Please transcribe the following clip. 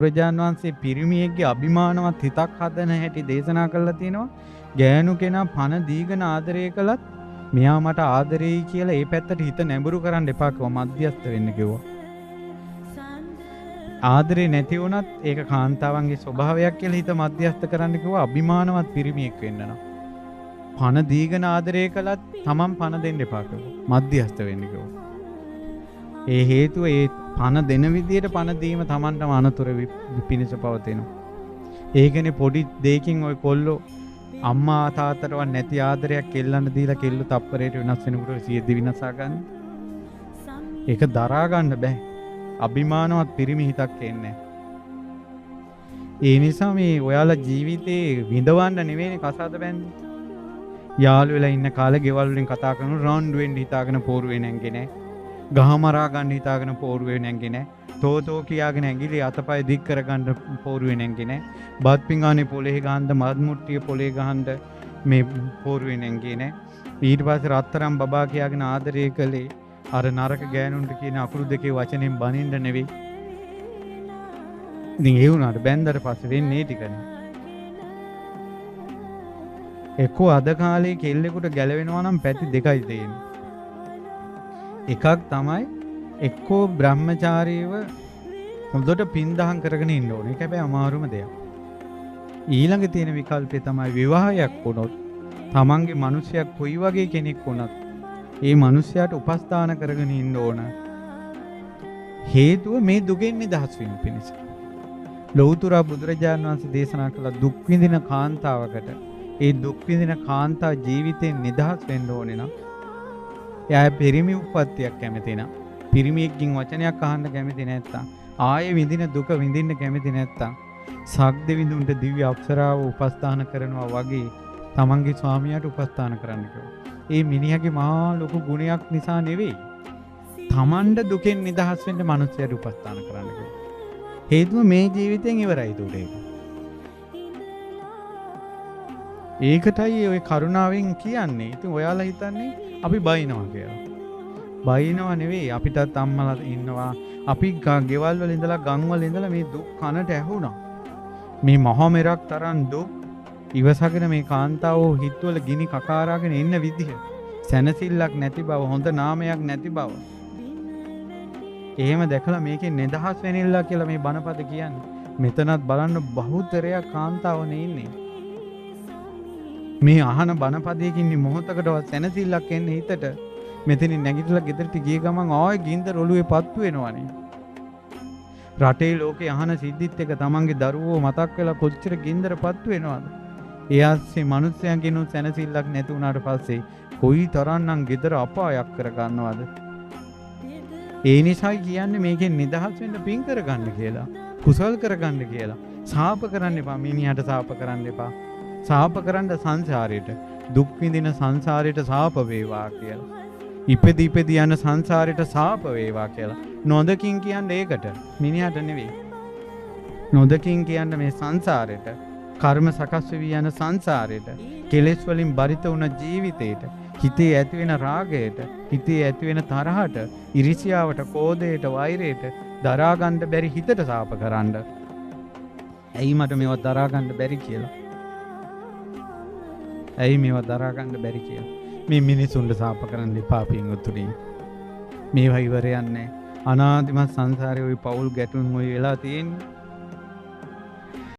බුදුරජාණන් වහන්සේ පිරිමියෙක්ගේ අභිමානවත් හිතක් හදන හැටි දේශනා කළා තියෙනවා. ගෑනු කෙනා පණ දීගෙන ආදරය කළත් මෙයා මට ආදරෙයි කියලා ඒ පැත්තට හිත නැඹුරු කරන්න එපා කිව්වා. මධ්‍යස්ත වෙන්න කිව්වා. ආදරේ නැති වුණත් ඒක කාන්තාවන්ගේ ස්වභාවයක් කියලා හිත මධ්‍යස්ත කරන්න කිව්වා. අභිමානවත් පිරිමියෙක් වෙන්න නම්. පණ දීගෙන ආදරය කළත් තමන් පණ දෙන්න එපා කිව්වා. මධ්‍යස්ත වෙන්න කිව්වා. ඒ හේතුව ඒ පණ දෙන විදියට පණ දීම තමන්ටම අනතුරු පිණිස පවතිනවා. ඒකනේ පොඩි දෙයකින් ওই කොල්ලෝ අම්මා තාත්තටවත් නැති ආදරයක් කෙල්ලන්ට දීලා කෙල්ල තප්පරයට වෙනස් වෙනකොට සියදි විනාශා ගන්න. ඒක දරා ගන්න බෑ. අභිමානවත් පිරිමි හිතක් එන්නේ. ඒ නිසා මේ ඔයාලා ජීවිතේ විඳවන්න නෙවෙයි කසාද බැන්නේ. යාළු වෙලා ඉන්න කාලේ ගෙවල් වලින් කතා කරන රවුන්ඩ් වෙන්න හිතාගෙන පෝරුවේ නැංගේ නෑ. ගහමරා ගන්න හිතාගෙන පෝරුවේ නැංගේ නෑ. තෝතෝ කියාගෙන ඇඟිලි අතපය දික් කරගන්න පෝරුවේ නැංගේ නෑ. බත් පිඟානේ පොලේ ගහන්න මත් මුට්ටිය පොලේ ගහන්න මේ පෝරුවේ නැංගේ නෑ. ඊට පස්සේ රත්තරන් බබා කියාගෙන ආදරය කළේ අර නරක ගෑනුන්ට කියන අකුරු දෙකේ වචනෙන් බනින්න නෙවෙයි. ඉතින් ඒ වුණාට බැන්දට පස්සේ වෙන්නේ ටිකනේ. එක්කෝ අද කාලේ කෙල්ලෙකුට ගැලවෙනවා නම් පැති දෙකයි තියෙන්නේ. එකක් තමයි එක්කෝ බ්‍රහ්මචාරීව හොඳට පින්දහම් කරගෙන ඉන්න ඕනේ. ඒක හැබැයි අමාරුම දෙයක්. ඊළඟ තියෙන විකල්පය තමයි විවාහයක් වුණොත් තමන්ගේ මිනිසයක් කොයි වගේ කෙනෙක් වුණත් ඒ මිනිසයාට උපස්ථාන කරගෙන ඉන්න ඕන. හේතුව මේ දුකෙන් නිදහස් වීම පිණිස. ලෞතර බුදුරජාණන් වහන්සේ දේශනා කළ දුක් විඳින කාන්තාවකට ඒ දුක් විඳින කාන්තාව ජීවිතෙන් නිදහස් වෙන්න ඕනේ නම් එයා පිරිමි උප්පත්තියක් කැමති නම් පිරිමියෙක්ගෙන් වචනයක් අහන්න කැමති නැත්තම් ආයේ විඳින දුක විඳින්න කැමති නැත්තම් සග්දෙවිඳුන්ට දිව්‍ය අප්සරාව උපස්ථාන කරනවා වගේ තමන්ගේ ස්වාමියාට උපස්ථාන කරන්න කිව්වා. ඒ මිනිහගේ මහා ලොකු ගුණයක් නිසා නෙවෙයි. තමන්ට දුකෙන් නිදහස් වෙන්න මනුස්සයට උපස්ථාන කරන්න කිව්වා. හේතුව මේ ජීවිතෙන් ඉවරයි උඩේ. ඒකටයි ඔය කරුණාවෙන් කියන්නේ. ඉතින් ඔයාලා හිතන්නේ අපි බයිනවා කියලා. බයිනවා නෙවෙයි, අපිටත් අම්මලා ඉන්නවා. අපි ගෙවල් වල ඉඳලා ගම් වල ඉඳලා මේ දුක් කනට ඇහුණා. මේ මහා මෙරක් තරම් දුක් ඉවසගෙන මේ කාන්තාවෝ හිතවල ගිනි කකාරාගෙන ඉන්න විදිහ, සැනසෙල්ලක් නැති බව, හොඳ නාමයක් නැති බව. එහෙම දැකලා මේකේ නිදහස් වෙනිල්ලා කියලා මේ බණපද කියන්නේ. මෙතනත් බලන්න බහුතරයක් කාන්තාවනේ ඉන්නේ. මේ අහන බණපදයකින් මොහොතකටවත් සැනසෙල්ලක් එන්නේ හිතට. මෙතනින් නැගිටලා ගෙදරට ගිය ගමන් ආයෙ ගින්දර ඔළුවේ පත්තු වෙනවනේ. රටේ ලෝකේ අහන සිද්ධිත් එක තමන්ගේ දරුවෝ මතක් වෙලා කොච්චර ගින්දර පත්තු වෙනවද? එයාස්සේ මිනිස්යන්ගෙන් සැනසෙල්ලක් නැති වුණාට පස්සේ කොයි තරම්නම් ගෙදර අපායක් කර ගන්නවද? ඒ නිසා කියන්නේ මේකෙන් නිදහස් වෙන්න පින් කරගන්න කියලා. කුසල් කරගන්න කියලා. සාප කරන්න එපා. මිනිහට සාප කරන්න එපා. සාප කරන්න සංසාරයට, දුක් විඳින සංසාරයට සාප වේවා කියලා. ඉපදි යන සංසාරයට සාප වේවා කියලා. නොදකින් කියන්නේ ඒකට. මිනිහට නෙවෙයි. නොදකින් කියන්නේ මේ සංසාරයට, කර්ම සකස් වෙවි යන සංසාරයට, කෙලෙස් වලින් බරිත වුණ ජීවිතයට, හිතේ ඇති වෙන රාගයට, හිතේ ඇති වෙන තරහට, ඉරිසියාවට, කෝධයට, වෛරයට දරා ගන්න බැරි හිතට සාප කරන්න. ඇයි මට මේවා දරා ගන්න බැරි කියලා? ඇයි මේවා දරා ගන්න බැරි කියලා? මේ මිනිසුන්ට සාප කරන්න එපා පින්වතුනි. මේවා ඉවර යන්නේ අනාදිමත් සංසාරේ ওই පෞල් ගැටුම් ওই වෙලා තියෙන්නේ.